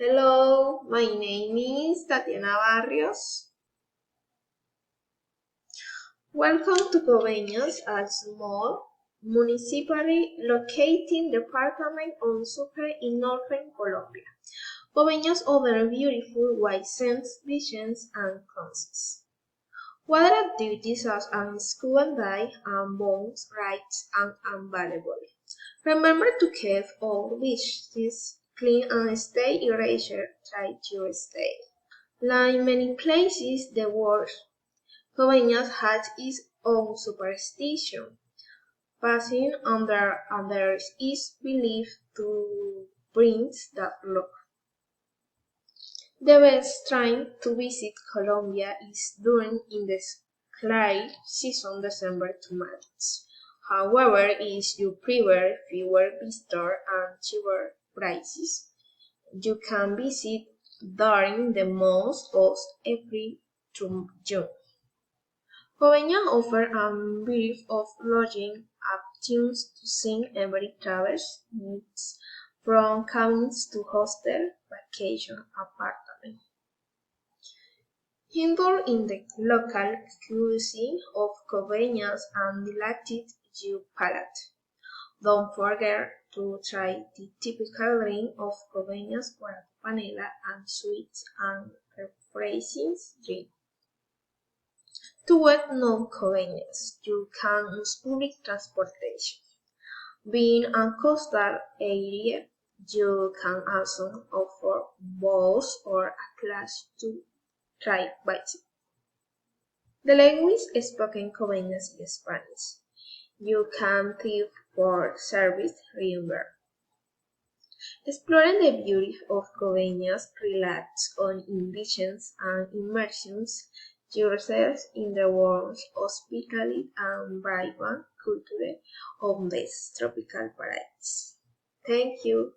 Hello, my name is Tatiana Barrios. Welcome to Barrios, a small municipality located department on Sucre in northern Colombia. Barrios offers beautiful white sands, beaches, and concerts. Water activities such as scuba dive and boat rides are available. Remember to keep all beaches clean and stay hydrated. Try to stay. Like many places the world, Slovenia has its own superstition. Passing under others is believed to bring bad luck. The best time to visit Colombia is during in the skiing season December to March. However, if you prefer fewer visitors and cheaper prices, you can visit during the months of April to June. Slovenia offers a variety of lodging options to suit every traveler's needs, from cabins to hostel, vacation apartments. Indulge in the local cuisine of Slovenia and delight your palate. Don't forget to try the typical drink of Slovenia's guaraná panela and sweet and refreshing drink. To what non-convenience, you can use public transportation. Being a coastal area, you can also offer bus or a class to try bicycle. The language spoken in Slovenia is Spanish. You can tip for service reimbursement. Exploring the beauty of Slovenia relies on inventions and immersions yourself in the warmth, hospitality, and vibrant culture of this tropical paradise. Thank you.